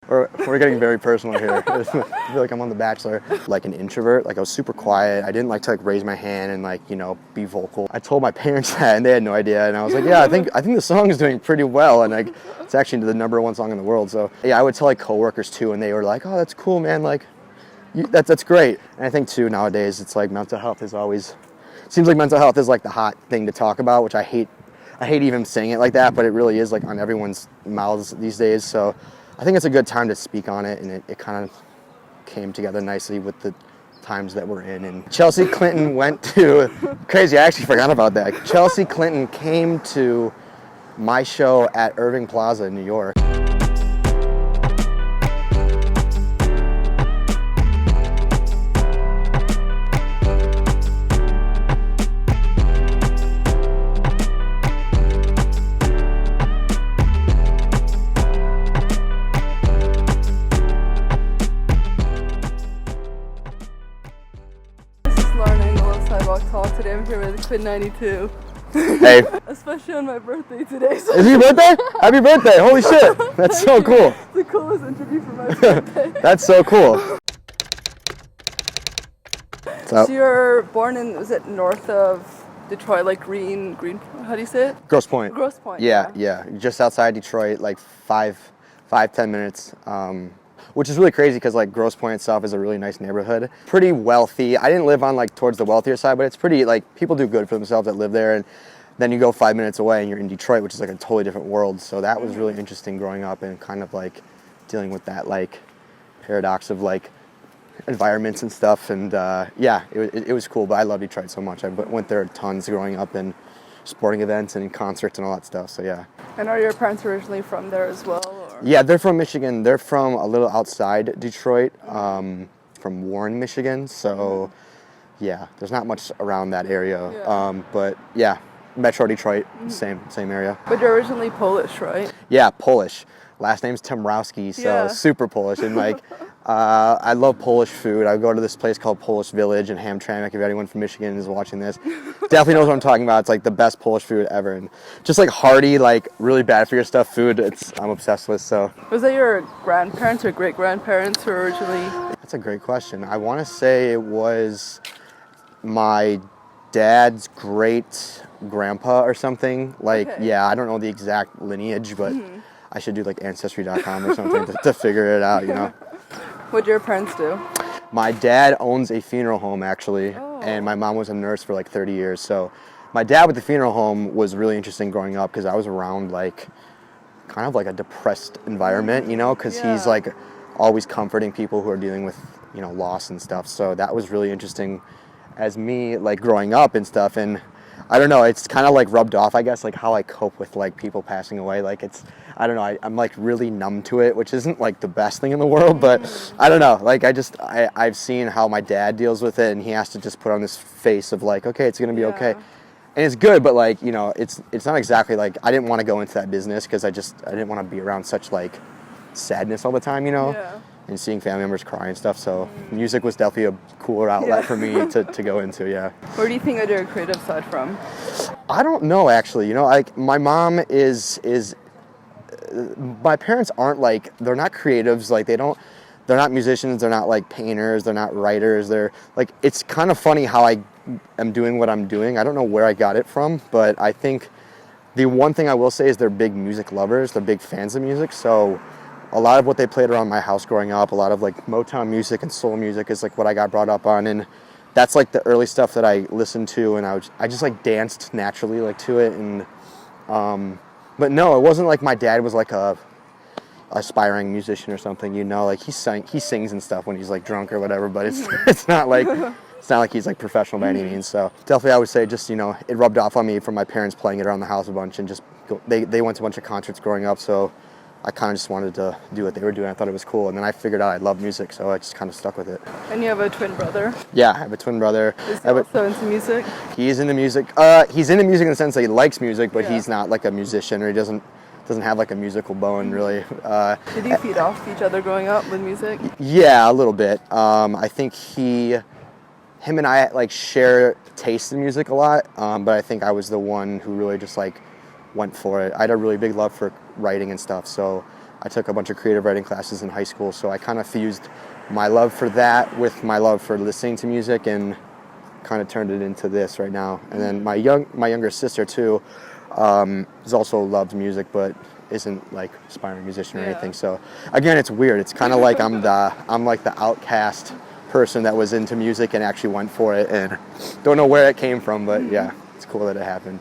We're getting very personal here. I feel like I'm on The Bachelor. Like an introvert, like I was super quiet. I didn't like to like raise my hand and like, you know, be vocal. I told my parents that and they had no idea. And I was like, yeah, I think the song is doing pretty well. And like, it's actually the #1 song in the world. So yeah, I would tell like coworkers too. And they were like, oh, that's cool, man. Like that's great. And I think too, nowadays, it's like mental health is always, seems like mental health is like the hot thing to talk about, which I hate even saying it like that, but it really is like on everyone's mouths these days. So I think it's a good time to speak on it, and it kind of came together nicely with the times that we're in. And Chelsea Clinton went to, crazy, I actually forgot about that. Chelsea Clinton came to my show at Irving Plaza in New York. Today I'm here with QUINN XCII. Hey. Especially on my birthday today. So is it your birthday? Happy birthday. Holy shit. That's so cool. It's the coolest interview for my birthday. That's so cool. So you're born in, was it north of Detroit, like green, how do you say it? Grosse Pointe. Grosse Pointe. Yeah. Just outside Detroit, like 5-10 minutes. Which is really crazy because like Grosse Pointe itself is a really nice neighborhood. Pretty wealthy. I didn't live on like towards the wealthier side, but it's pretty like people do good for themselves that live there. And then you go 5 minutes away and you're in Detroit, which is like a totally different world. So that was really interesting growing up and kind of like dealing with that like paradox of like environments and stuff. And yeah, it was cool, but I love Detroit so much. I went there tons growing up and sporting events and concerts and all that stuff, so yeah. And are your parents originally from there as well? Or? Yeah, they're from Michigan. They're from a little outside Detroit, from Warren, Michigan, so yeah, there's not much around that area. Yeah. But yeah, Metro Detroit, same area. But you're originally Polish, right? Yeah, Polish. Last name's Temrowski, so super Polish. And like, I love Polish food. I go to this place called Polish Village in Hamtramck. If anyone from Michigan is watching this, definitely knows what I'm talking about. It's like the best Polish food ever, and just like hearty, like really bad for your stuff food. I'm obsessed with. So was that your grandparents or great grandparents who were originally? That's a great question. I want to say it was my dad's great grandpa or something. Like, yeah, I don't know the exact lineage, but I should do like Ancestry.com or something to figure it out, you know. What do your parents do? My dad owns a funeral home, actually, and my mom was a nurse for like 30 years. So my dad with the funeral home was really interesting growing up because I was around like kind of like a depressed environment, you know, because he's like always comforting people who are dealing with, you know, loss and stuff. So that was really interesting as me like growing up and stuff. And I don't know, it's kind of like rubbed off, I guess, like how I cope with like people passing away. Like it's, I don't know, I'm like really numb to it, which isn't like the best thing in the world, but I don't know, like I've seen how my dad deals with it, and he has to just put on this face of like, okay, it's gonna be okay. And it's good, but like, you know, it's not exactly like, I didn't want to go into that business because I didn't want to be around such like sadness all the time, you know? And seeing family members cry and stuff, so music was definitely a cooler outlet for me to go into, Where do you think of your creative side from? I don't know, actually. You know, like my mom is my parents aren't like, they're not creatives, like they're not musicians, they're not like painters, they're not writers, they're like, it's kind of funny how I am doing what I'm doing. I don't know where I got it from, but I think the one thing I will say is they're big music lovers, they're big fans of music, so a lot of what they played around my house growing up, a lot of like Motown music and soul music is like what I got brought up on, and that's like the early stuff that I listened to, and I just like danced naturally like to it, and but no, it wasn't like my dad was like a aspiring musician or something, you know, like he sings and stuff when he's like drunk or whatever, but it's not like he's like professional by any means. So definitely I would say just, you know, it rubbed off on me from my parents playing it around the house a bunch, and just they went to a bunch of concerts growing up, so I kind of just wanted to do what they were doing. I thought it was cool, and then I figured out I love music, so I just kind of stuck with it. And you have a twin brother? Yeah, I have a twin brother. Is he also into music? He's into music. He's into music in the sense that he likes music, but he's not like a musician, or he doesn't have like a musical bone, really. Did you feed off each other growing up with music? Yeah, a little bit. I think him and I like share taste in music a lot, but I think I was the one who really just like went for it. I had a really big love for writing and stuff, so I took a bunch of creative writing classes in high school, so I kind of fused my love for that with my love for listening to music and kind of turned it into this right now. And then my younger sister too has also loved music, but isn't like aspiring musician or anything. So again, it's weird. It's kind of like I'm like the outcast person that was into music and actually went for it, and don't know where it came from, but yeah, it's cool that it happened.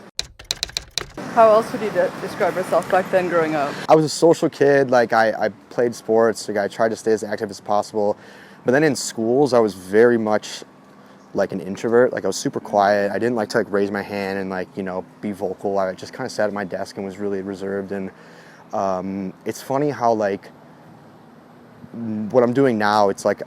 How else would you describe yourself back then growing up? I was a social kid. Like I played sports. Like I tried to stay as active as possible. But then in schools, I was very much like an introvert. Like I was super quiet. I didn't like to like raise my hand and like, you know, be vocal. I just kind of sat at my desk and was really reserved. And it's funny how like what I'm doing now, it's like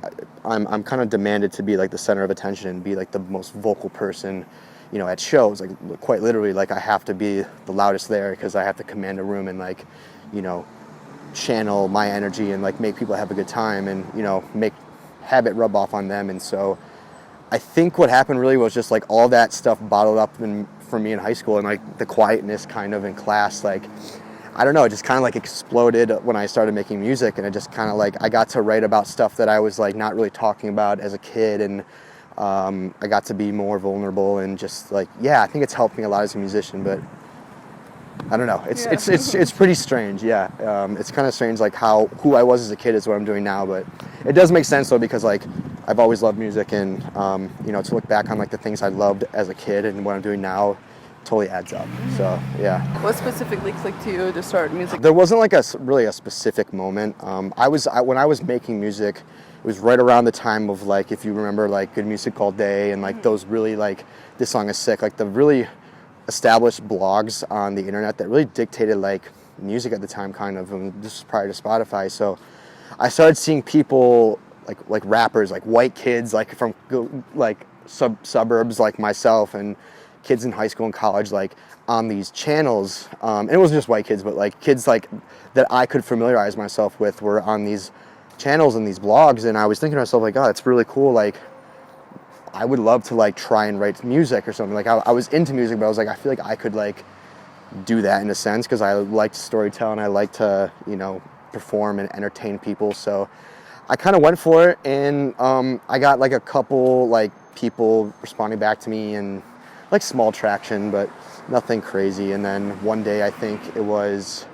I'm kind of demanded to be like the center of attention and be like the most vocal person, you know, at shows. Like quite literally, like I have to be the loudest there because I have to command a room and like, you know, channel my energy and like make people have a good time and, you know, have it rub off on them. And so I think what happened really was just like all that stuff bottled up for me in high school, and like the quietness kind of in class, like I don't know, it just kind of like exploded when I started making music, and it just kind of like I got to write about stuff that I was like not really talking about as a kid, and I got to be more vulnerable and just like, yeah, I think it's helped me a lot as a musician, but I don't know. It's pretty strange. Yeah, it's kind of strange like who I was as a kid is what I'm doing now, but it does make sense though, because like I've always loved music, and you know, to look back on like the things I loved as a kid and what I'm doing now totally adds up. So yeah. What specifically clicked to you to start music? There wasn't like really a specific moment. When I was making music, it was right around the time of like, if you remember like Good Music All Day and like those really like This Song Is Sick, like the really established blogs on the internet that really dictated like music at the time, kind of, and this was prior to Spotify. So I started seeing people like rappers, like white kids, like from like suburbs like myself, and kids in high school and college, like on these channels, and it wasn't just white kids, but like kids like that I could familiarize myself with were on these channels and these blogs. And I was thinking to myself like, oh, it's really cool, like I would love to like try and write music or something. Like I was into music, but I was like, I feel like I could like do that in a sense, because I liked storytelling, I like to, you know, perform and entertain people. So I kind of went for it, and I got like a couple like people responding back to me and like small traction, but nothing crazy. And then one day, I think it was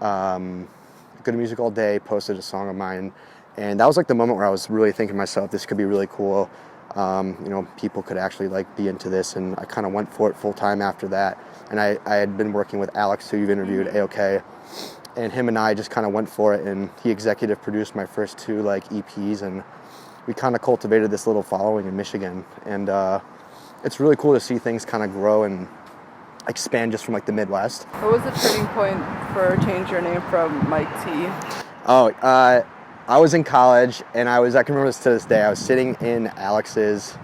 Good Music All Day posted a song of mine, and that was like the moment where I was really thinking to myself, this could be really cool. You know, people could actually like be into this, and I kind of went for it full time after that. And I had been working with Alex, who you've interviewed, Ayokay, and him and I just kind of went for it, and he executive produced my first 2 like EPs, and we kind of cultivated this little following in Michigan. And it's really cool to see things kind of grow and expand just from like the Midwest. What was the turning point for change your name from Mike T? Oh, I was in college, and I can remember this to this day. I was sitting in Alex's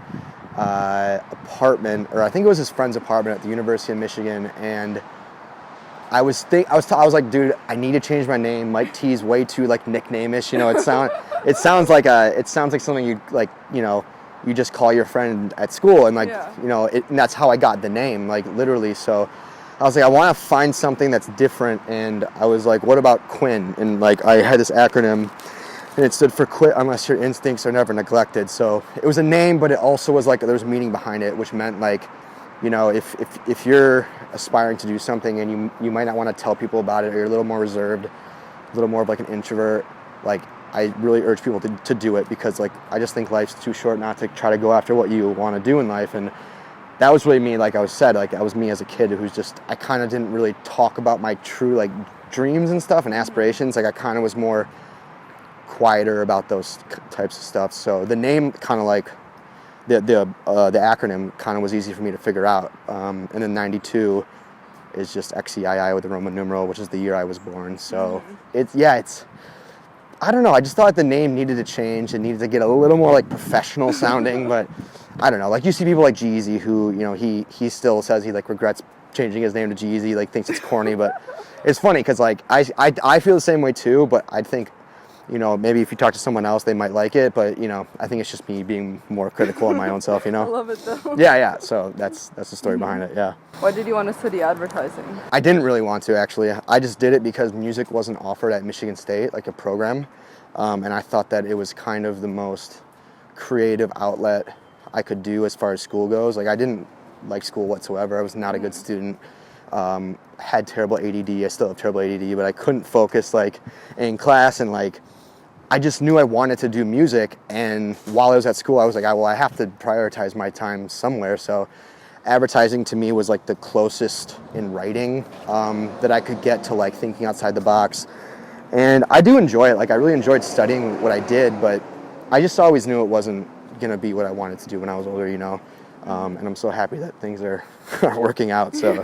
apartment, or I think it was his friend's apartment at the University of Michigan, and I was like, dude, I need to change my name. Mike T is way too like nickname-ish, you know. It sounds like something you like, you know, you just call your friend at school, and like, you know, and that's how I got the name, like literally. So I was like, I want to find something that's different, and I was like, what about Quinn? And like, I had this acronym, and it stood for quit unless your instincts are never neglected. So it was a name, but it also was like, there was meaning behind it, which meant like, you know, if you're aspiring to do something and you might not want to tell people about it, or you're a little more reserved, a little more of like an introvert, like I really urge people to do it, because like I just think life's too short not to try to go after what you want to do in life. And that was really me. Like I was said, like that was me as a kid who's just, I kind of didn't really talk about my true like dreams and stuff and aspirations. Like I kind of was more quieter about those types of stuff. So the name kind of like the acronym kind of was easy for me to figure out. And then 92 is just XCII with the Roman numeral, which is the year I was born. So it's I don't know, I just thought the name needed to change. It needed to get a little more like professional sounding, but I don't know, like you see people like Jeezy who, you know, he still says he like regrets changing his name to Jeezy, like thinks it's corny, but it's funny because like I feel the same way too, but I think you know, maybe if you talk to someone else, they might like it, but, you know, I think it's just me being more critical of my own self, you know? I love it though. Yeah, so that's the story behind it, yeah. Why did you want to study advertising? I didn't really want to, actually. I just did it because music wasn't offered at Michigan State, like a program, and I thought that it was kind of the most creative outlet I could do as far as school goes. Like, I didn't like school whatsoever. I was not a good student. Had terrible ADD. I still have terrible ADD, but I couldn't focus like in class, and like I just knew I wanted to do music. And while I was at school, I was like, well, I have to prioritize my time somewhere. So advertising to me was like the closest in writing that I could get to like thinking outside the box. And I do enjoy it. Like, I really enjoyed studying what I did, but I just always knew it wasn't gonna be what I wanted to do when I was older, you know. And I'm so happy that things are working out. So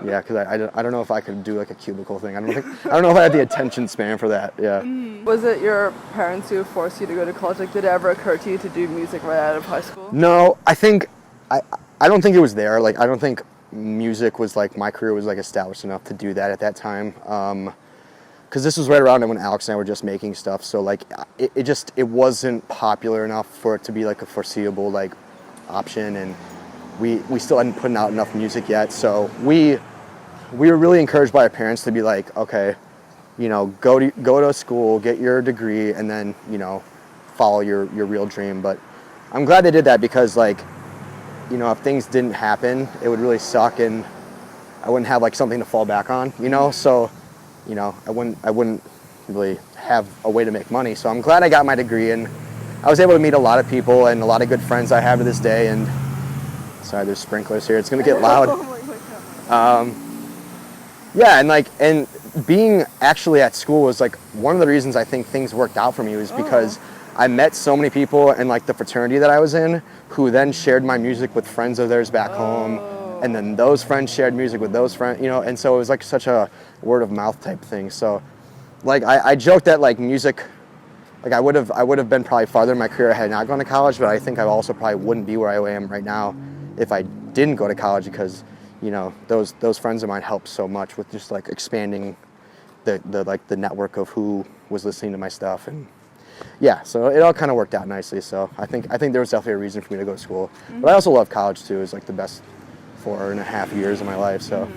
yeah, because I don't know if I could do like a cubicle thing. I don't know if I had the attention span for that. Yeah. Was it your parents who forced you to go to college? Like, did it ever occur to you to do music right out of high school? No, I don't think it was there. Like, I don't think music was like, my career was like established enough to do that at that time. Because this was right around when Alex and I were just making stuff. So like it wasn't popular enough for it to be like a foreseeable like option, and we still hadn't put out enough music yet. So we were really encouraged by our parents to be like, okay, you know, go to school, get your degree, and then, you know, follow your real dream. But I'm glad they did that, because like, you know, if things didn't happen, it would really suck, and I wouldn't have like something to fall back on, you know. So, you know, I wouldn't really have a way to make money. So I'm glad I got my degree, and I was able to meet a lot of people and a lot of good friends I have to this day. And sorry, there's sprinklers here. It's gonna get loud. Yeah, and being actually at school was like one of the reasons I think things worked out for me, was because I met so many people in like the fraternity that I was in, who then shared my music with friends of theirs back home, and then those friends shared music with those friends, you know, and so it was like such a word of mouth type thing. So like I joked that like music, like I would have been probably farther in my career had I not gone to college, but I think I also probably wouldn't be where I am right now if I didn't go to college, because, you know, those friends of mine helped so much with just like expanding the network of who was listening to my stuff. And yeah, so it all kind of worked out nicely. So I think there was definitely a reason for me to go to school. But I also love college too. It was like the best 4.5 years of my life. So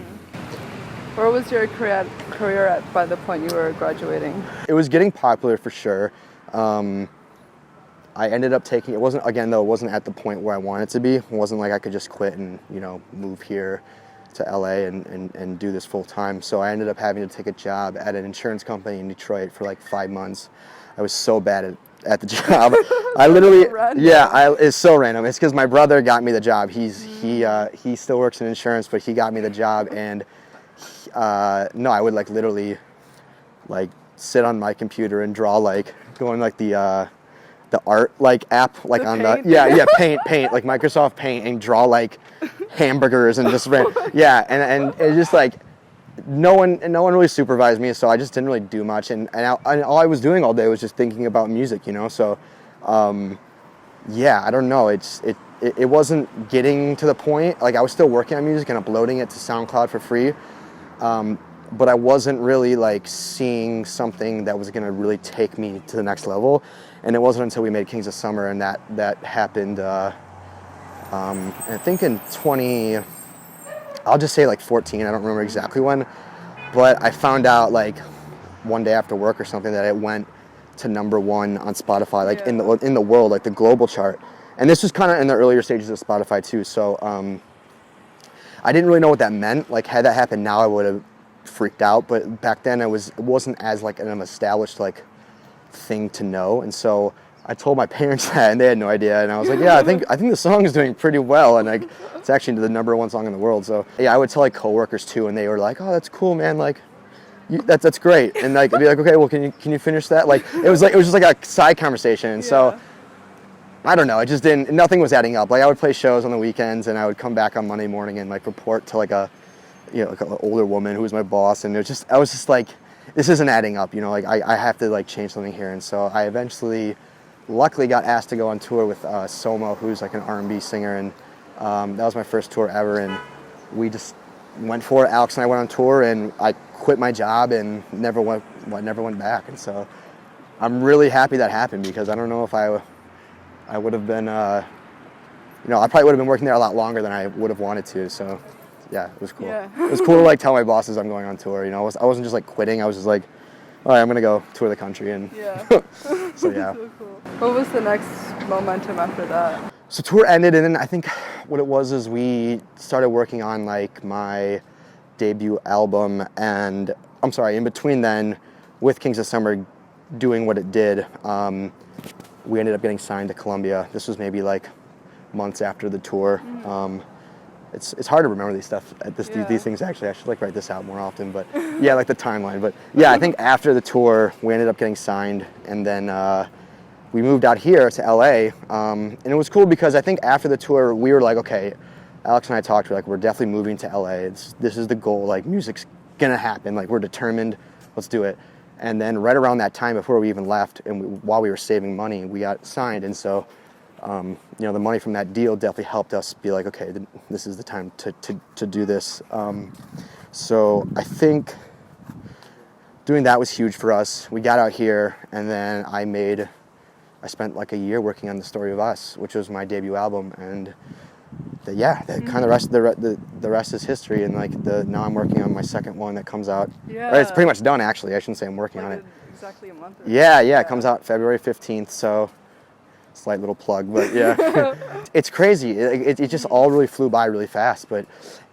Where was your career at by the point you were graduating? it was getting popular for sure. I ended up taking, it wasn't at the point where I wanted to be. It wasn't like I could just quit and, you know, move here to LA and do this full time. So I ended up having to take a job at an insurance company in Detroit for like 5 months. I was so bad at the job. I literally, it's so random. It's because my brother got me the job. He still works in insurance, but he got me the job. And I would like literally like sit on my computer and draw, like going like the art like app, like on paint? paint like Microsoft Paint, and draw like hamburgers and just and it's just like no one really supervised me, so I just didn't really do much, and all I was doing all day was just thinking about music, you know. So I don't know, it wasn't getting to the point, like I was still working on music and uploading it to SoundCloud for free, but I wasn't really like seeing something that was gonna really take me to the next level. And it wasn't until we made Kings of Summer, and that happened, I think in I'll just say like 14, I don't remember exactly when, but I found out like one day after work or something that it went to #1 on Spotify, like in the world, like the global chart. And this was kind of in the earlier stages of Spotify too, so I didn't really know what that meant. Like, had that happened now, I would have freaked out, but back then it wasn't as like an established like thing to know. And so I told my parents that, and they had no idea. And I was like, yeah, I think the song is doing pretty well, and like it's actually the #1 song in the world. So yeah, I would tell like coworkers too, and they were like, oh, that's cool, man, like that's great. And like I'd be like, okay, well, can you finish that? Like it was just like a side conversation. And so I don't know, nothing was adding up. Like I would play shows on the weekends, and I would come back on Monday morning and like report to like like an older woman who was my boss, and I was just like, this isn't adding up, you know, like I have to like change something here. And so I eventually luckily got asked to go on tour with Somo, who's like an R&B singer, and that was my first tour ever, and we just went for it. Alex and I went on tour, and I quit my job and never went back. And so I'm really happy that happened because I don't know if I would have been, I probably would have been working there a lot longer than I would have wanted to. So, yeah, it was cool. Yeah. It was cool to like tell my bosses I'm going on tour. I wasn't just like quitting. I was just like, all right, I'm gonna go tour the country, and so yeah. So cool. What was the next momentum after that? So tour ended, and then I think what it was is we started working on like my debut album, and I'm sorry, in between then, with Kings of Summer doing what it did, we ended up getting signed to Columbia. This was maybe like months after the tour. It's hard to remember these stuff. These things actually. I should like write this out more often. But yeah, like the timeline. But yeah, I think after the tour, we ended up getting signed, and then we moved out here to LA. And it was cool because I think after the tour, we were like, okay, Alex and I talked. We're like, we're definitely moving to LA. This is the goal. Like, music's gonna happen. Like, we're determined. Let's do it. And then right around that time, before we even left, and while we were saving money, we got signed. And so, the money from that deal definitely helped us be like, okay, this is the time to do this. So I think doing that was huge for us. We got out here, and then I spent like a year working on The Story of Us, which was my debut album, and kind of the rest is history. And like now I'm working on my second one that comes out. Yeah. Or it's pretty much done, actually. I shouldn't say I'm working on it. Exactly a month. Yeah, it comes out February 15th. So slight little plug, but yeah, it's crazy. It just all really flew by really fast, but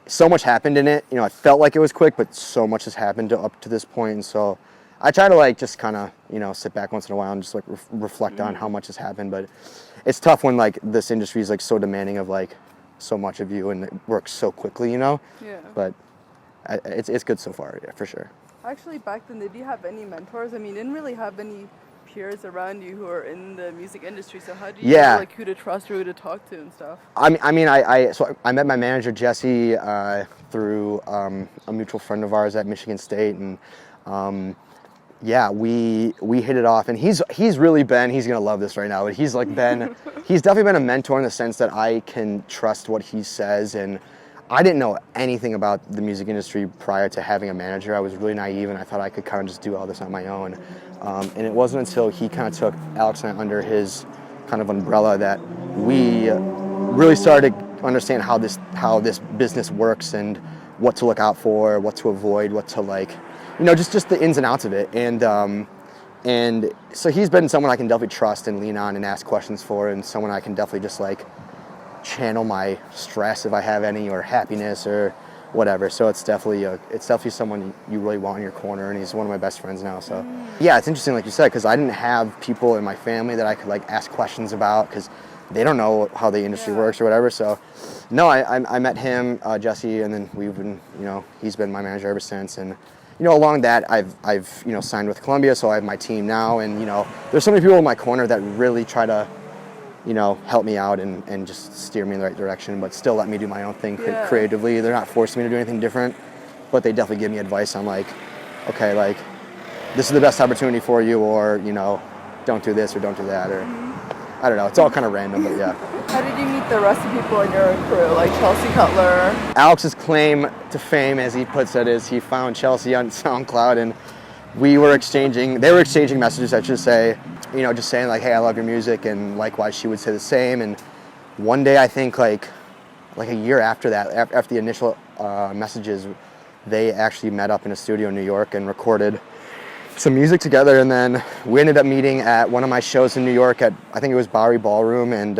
so much happened in it. I felt like it was quick, but so much has happened up to this point. And so I try to like just kind of sit back once in a while and just like reflect on how much has happened. But it's tough when like this industry is like so demanding of like so much of you, and it works so quickly, Yeah. But it's good so far, yeah, for sure. Actually, back then, did you have any mentors? I mean, you didn't really have any peers around you who are in the music industry. So how do you know like who to trust or who to talk to and stuff? So I met my manager Jesse through a mutual friend of ours at Michigan State, and we hit it off. And he's really been, he's gonna love this right now, but he's definitely been a mentor in the sense that I can trust what he says. And I didn't know anything about the music industry prior to having a manager. I was really naive, and I thought I could kind of just do all this on my own. And it wasn't until he kind of took Alex and I under his kind of umbrella that we really started to understand how this business works and what to look out for, what to avoid, what to like, just the ins and outs of it. And so he's been someone I can definitely trust and lean on and ask questions for, and someone I can definitely just like channel my stress if I have any, or happiness or whatever. So it's definitely someone you really want in your corner, and he's one of my best friends now. So yeah, it's interesting, like you said, because I didn't have people in my family that I could like ask questions about, because they don't know how the industry works or whatever. So no, I met him, Jesse, and then we've been, he's been my manager ever since. And along that, I've signed with Columbia, so I have my team now, and there's so many people in my corner that really try to help me out and just steer me in the right direction, but still let me do my own thing creatively. They're not forcing me to do anything different, but they definitely give me advice on like, okay, like this is the best opportunity for you, or don't do this or don't do that, or I don't know. It's all kind of random, but yeah. How did you meet the rest of the people in your crew, like Chelsea, Cutler? Alex's claim to fame, as he puts it, is he found Chelsea on SoundCloud, and they were exchanging messages, I should say, just saying like, hey, I love your music, and likewise she would say the same. And one day, I think like a year after that, after the initial messages, they actually met up in a studio in New York and recorded some music together. And then we ended up meeting at one of my shows in New York at, I think it was Bowery Ballroom, and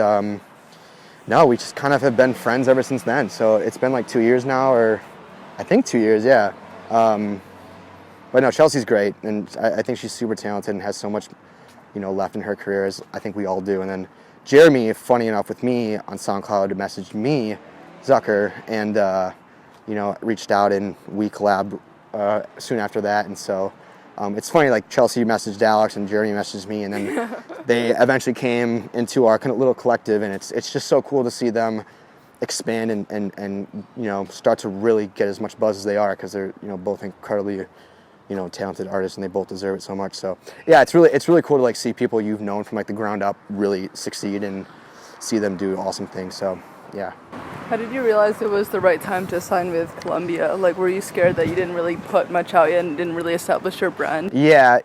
we just kind of have been friends ever since then. So it's been like 2 years now, or I think 2 years, yeah. But no, Chelsea's great, and I think she's super talented and has so much, left in her career, as I think we all do. And then Jeremy, funny enough, with me on SoundCloud, messaged me, Zucker, and reached out, and we collabed soon after that. And so it's funny, like Chelsea messaged Alex and Jeremy messaged me, and then they eventually came into our kind of little collective, and it's just so cool to see them expand and start to really get as much buzz as they are, because they're both incredibly talented artists, and they both deserve it so much. So yeah, it's really cool to like see people you've known from like the ground up really succeed and see them do awesome things. So yeah. How did you realize it was the right time to sign with Columbia? Like, were you scared that you didn't really put much out yet and didn't really establish your brand? Yeah,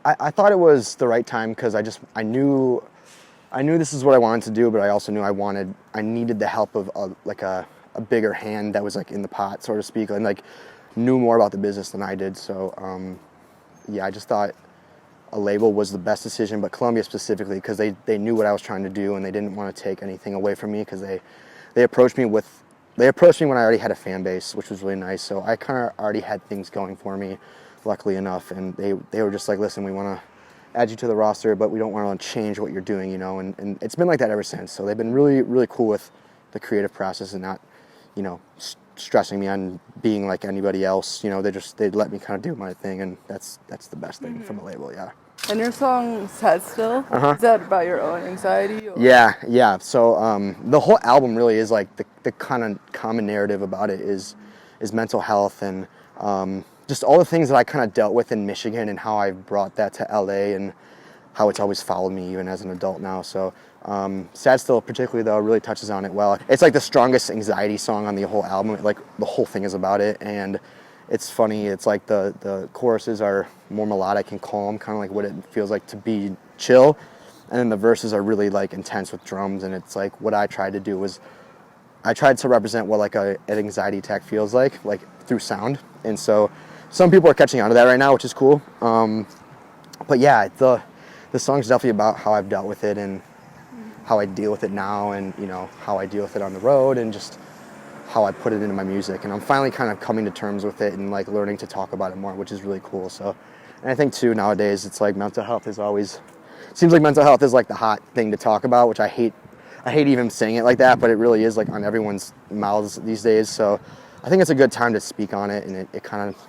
I thought it was the right time because I knew this is what I wanted to do, but I also knew I needed the help of a bigger hand that was like in the pot, so to speak, and like knew more about the business than I did. So yeah, I just thought a label was the best decision, but Columbia specifically because they knew what I was trying to do and they didn't want to take anything away from me because they approached me when I already had a fan base, which was really nice. So I kind of already had things going for me, luckily enough, and they were just like, listen, we want to add you to the roster, but we don't want to change what you're doing, you know, and it's been like that ever since. So they've been really, really cool with the creative process and not, you know, stressing me on being like anybody else. You know, they'd let me kind of do my thing, and that's the best thing from a label, yeah. And your song Sad Still, is that about your own anxiety? Or? Yeah. So the whole album really is like the kind of common narrative about it is mental health and just all the things that I kind of dealt with in Michigan and how I brought that to LA and how it's always followed me even as an adult now. So Sad Still particularly though really touches on it well. It's like the strongest anxiety song on the whole album. Like the whole thing is about it, and it's funny. It's like the choruses are more melodic and calm, kind of like what it feels like to be chill, and then the verses are really like intense with drums. And it's like what I tried to do was I tried to represent what like an anxiety attack feels like through sound. And so some people are catching on to that right now, which is cool. But yeah, the song's definitely about how I've dealt with it and how I deal with it now, and you know how I deal with it on the road, and just how I put it into my music. And I'm finally kind of coming to terms with it and like learning to talk about it more, which is really cool. So, and I think too nowadays it's like mental health is always seems like mental health is like the hot thing to talk about, which I hate even saying it like that, but it really is like on everyone's mouths these days. So I think it's a good time to speak on it, and it kind of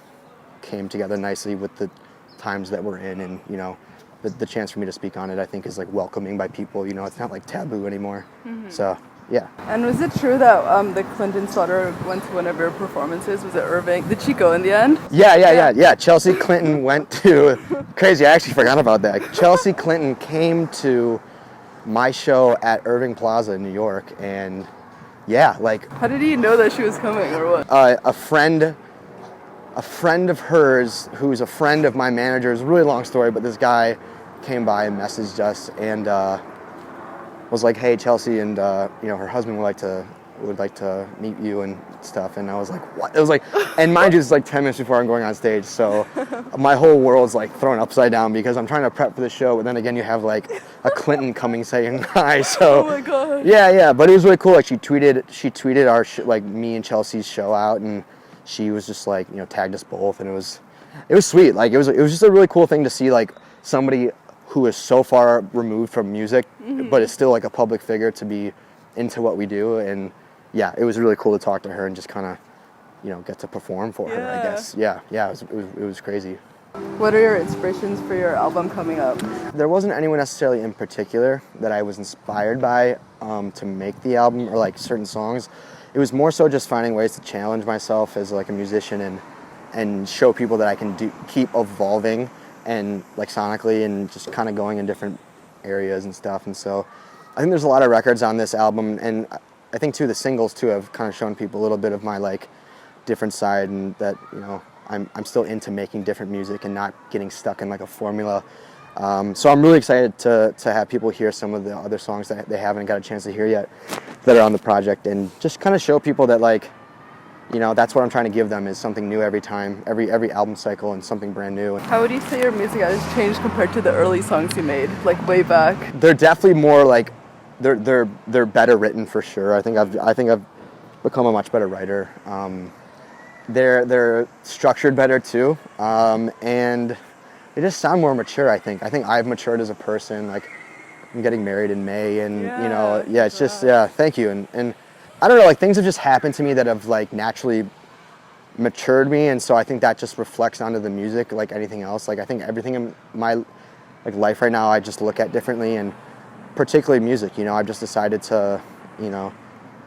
came together nicely with the times that we're in, and you know the chance for me to speak on it I think is like welcoming by people. You know, it's not like taboo anymore. So yeah. And was it true that the Clinton's daughter went to one of your performances? Was it Irving? Did she go in the end? Yeah. Chelsea Clinton went to crazy. I actually forgot about that. Chelsea Clinton came to my show at Irving Plaza in New York, and yeah, like. How did he know that she was coming, or what? A friend of hers, who's a friend of my manager's. Really long story, but this guy came by and messaged us and was like, "Hey, Chelsea, and you know, her husband would like to meet you and stuff." And I was like, "What?" It was like, and mind you, it's like 10 minutes before I'm going on stage, so my whole world's like thrown upside down because I'm trying to prep for the show, but then again, you have like a Clinton coming saying hi. So oh my god. Yeah, but it was really cool. Like she tweeted our like me and Chelsea's show out, and she was just like, you know, tagged us both, and it was sweet. Like it was just a really cool thing to see, like somebody who is so far removed from music, but is still like a public figure to be into what we do. And yeah, it was really cool to talk to her and just kind of, you know, get to perform for her, I guess. Yeah, it was crazy. What are your inspirations for your album coming up? There wasn't anyone necessarily in particular that I was inspired by to make the album, or like certain songs. It was more so just finding ways to challenge myself as like a musician and show people that I can keep evolving and like sonically and just kind of going in different areas and stuff. And so I think there's a lot of records on this album, and I think too the singles too have kind of shown people a little bit of my like different side, and that, you know, I'm still into making different music and not getting stuck in like a formula. So I'm really excited to have people hear some of the other songs that they haven't got a chance to hear yet that are on the project, and just kind of show people that, like, you know, that's what I'm trying to give them, is something new every time, every album cycle, and something brand new. How would you say your music has changed compared to the early songs you made, like way back? They're definitely more like they're better written for sure. I think I've become a much better writer. They're structured better too, and they just sound more mature. I think I've matured as a person. Like, I'm getting married in May, and you know, it's just thank you. And I don't know, like, things have just happened to me that have like naturally matured me, and so I think that just reflects onto the music like anything else. Like, I think everything in my like life right now I just look at differently, and particularly music. You know, I've just decided to, you know,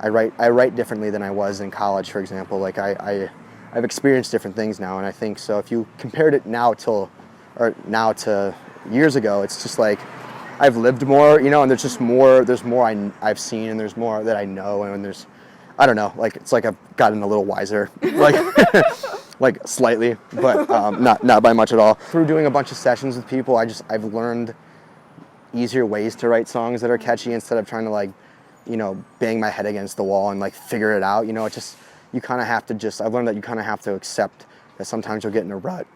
I write differently than I was in college, for example. Like, I've experienced different things now, and I think so if you compared it now to years ago, it's just like I've lived more, you know, and there's more I've seen, and there's more that I know, and there's, I don't know, like, it's like I've gotten a little wiser, like like slightly, but not by much at all. Through doing a bunch of sessions with people, I've learned easier ways to write songs that are catchy instead of trying to like, you know, bang my head against the wall and like figure it out. You know, you kind of have to I've learned that you kind of have to accept that sometimes you'll get in a rut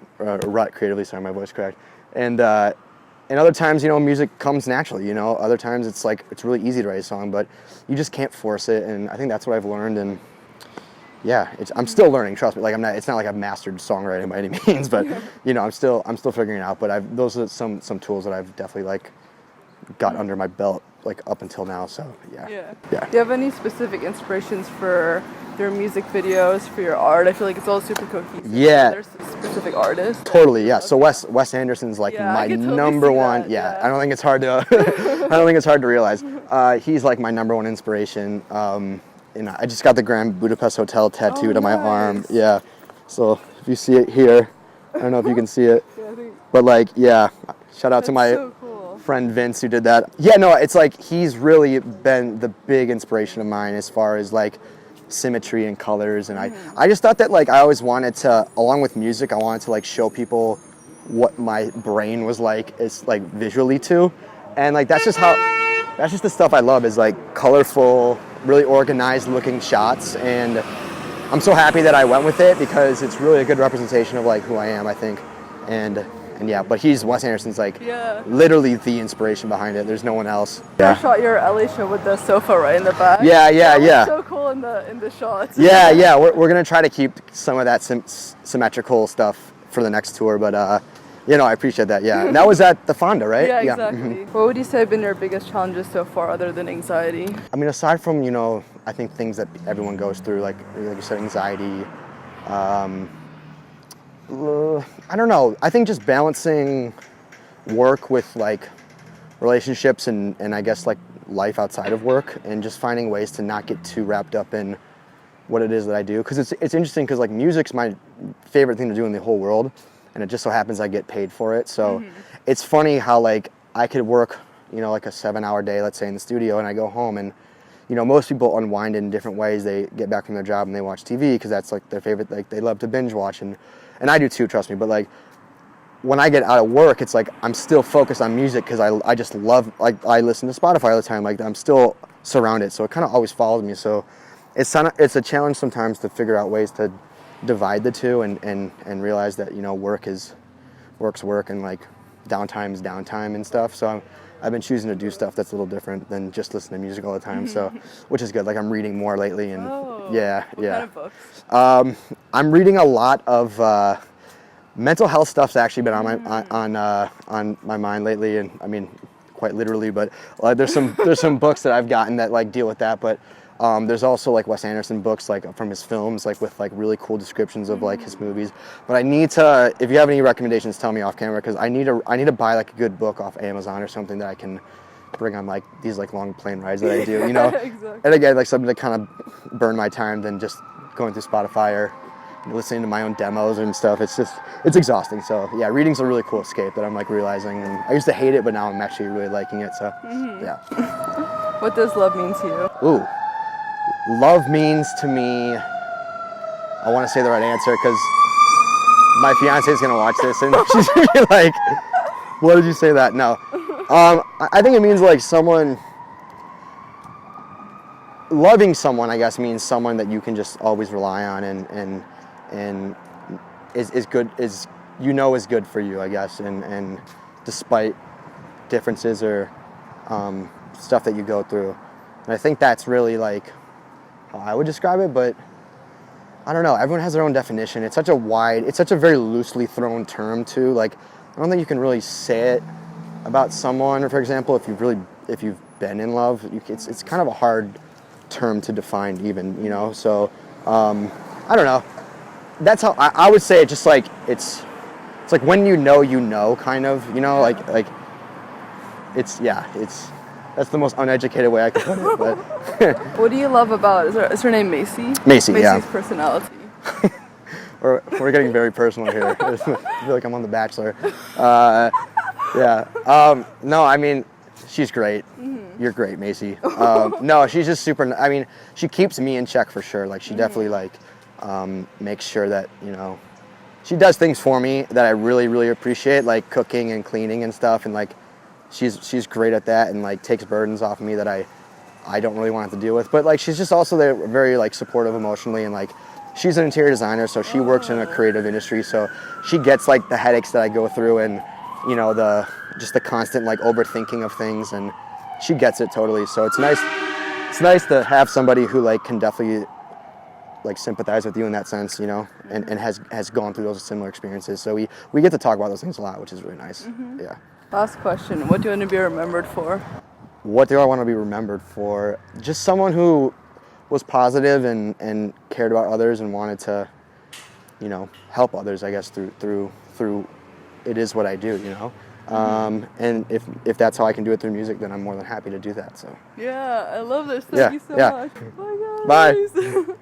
creatively. Sorry, my voice cracked. And other times, you know, music comes naturally. You know, other times it's really easy to write a song, but you just can't force it. And I think that's what I've learned. And yeah, I'm still learning. Trust me. Like it's not like I've mastered songwriting by any means, but you know, I'm still figuring it out. But those are some tools that I've definitely like got under my belt like up until now. So yeah. Do you have any specific inspirations for your music videos, for your art? I feel like it's all super cohesive. Yeah. There's specific artists. Totally. Yeah. So Wes Anderson's like my number one. Yeah. I don't think it's hard to. I don't think it's hard to realize. He's like my number one inspiration. And I just got the Grand Budapest Hotel tattooed on my arm. Yeah. So if you see it here, I don't know if you can see it, but like, yeah, shout out to my friend Vince who did that. Yeah, no, it's like he's really been the big inspiration of mine as far as like symmetry and colors. And I just thought that like I always wanted to, along with music, I wanted to like show people what my brain was like, is like visually too. And like that's just the stuff I love, is like colorful, really organized looking shots. And I'm so happy that I went with it because it's really a good representation of like who I am, I think. And yeah, but Wes Anderson's like literally the inspiration behind it. There's no one else. I shot your LA show with the sofa right in the back. Yeah. That was so cool in the shots. Yeah. We're gonna try to keep some of that symmetrical stuff for the next tour, but you know, I appreciate that. Yeah, and that was at the Fonda, right? Yeah, exactly. Mm-hmm. What would you say have been your biggest challenges so far, other than anxiety? I mean, aside from, you know, I think things that everyone goes through, like you said, anxiety. I don't know. I think just balancing work with like relationships and I guess like life outside of work, and just finding ways to not get too wrapped up in what it is that I do. Because it's interesting, because like music's my favorite thing to do in the whole world. And it just so happens I get paid for it. So it's funny how like I could work, you know, like a 7-hour day, let's say, in the studio, and I go home, and, you know, most people unwind in different ways. They get back from their job and they watch TV because that's like their favorite, like they love to binge watch, and I do too, trust me. But like when I get out of work, it's like I'm still focused on music because I just love, like I listen to Spotify all the time. Like I'm still surrounded, so it kind of always follows me. So it's a challenge sometimes to figure out ways to divide the two and realize that, you know, work's work and like downtime is downtime and stuff. So I've been choosing to do stuff that's a little different than just listen to music all the time. So, which is good. Like I'm reading more lately, and what kind of books? I'm reading a lot of mental health stuff's actually been on my mind lately, and I mean quite literally. But there's some books that I've gotten that like deal with that, but. There's also like Wes Anderson books like from his films, like with like really cool descriptions of like his movies. But I need to, if you have any recommendations, tell me off camera, because I need to buy like a good book off Amazon or something that I can bring on like these like long plane rides that I do, you know. Exactly. And again, like something to kind of burn my time than just going through Spotify or listening to my own demos and stuff. It's exhausting. So yeah, reading's a really cool escape that I'm like realizing. And I used to hate it, but now I'm actually really liking it. So yeah. What does love mean to you? Ooh. Love means to me, I want to say the right answer because my fiance is going to watch this and she's going to be like, what did you say that? No. I think it means like loving someone, I guess, means someone that you can just always rely on and is good, is good for you, I guess, and despite differences or stuff that you go through. And I think that's really like how I would describe it, but I don't know. Everyone has their own definition. It's such a very loosely thrown term too. Like, I don't think you can really say it about someone, or for example, if you've been in love, it's kind of a hard term to define even, you know? So, I don't know. That's how I would say it. Just like, it's like when you know, kind of, you know, like that's the most uneducated way I could put it. But what do you love about, is her name Macy? Macy's personality. We're getting very personal here. I feel like I'm on The Bachelor. No, I mean, she's great. You're great, Macy. No, she's just super. I mean, she keeps me in check for sure. Like she definitely like makes sure that, you know, she does things for me that I really, really appreciate, like cooking and cleaning and stuff, and like she's great at that, and like takes burdens off of me that I don't really want to have to deal with. But like she's just also there, very like supportive emotionally, and like she's an interior designer, so she works in a creative industry, so she gets like the headaches that I go through, and you know, the constant like overthinking of things, and she gets it totally. So it's nice to have somebody who like can definitely like sympathize with you in that sense, you know, and has gone through those similar experiences. So we get to talk about those things a lot, which is really nice. Yeah. Last question, what do you want to be remembered for? What do I want to be remembered for? Just someone who was positive and cared about others and wanted to, you know, help others, I guess, through it is what I do, you know. And if that's how I can do it through music, then I'm more than happy to do that. So yeah, I love this. Thank you so much. Bye, guys. Bye.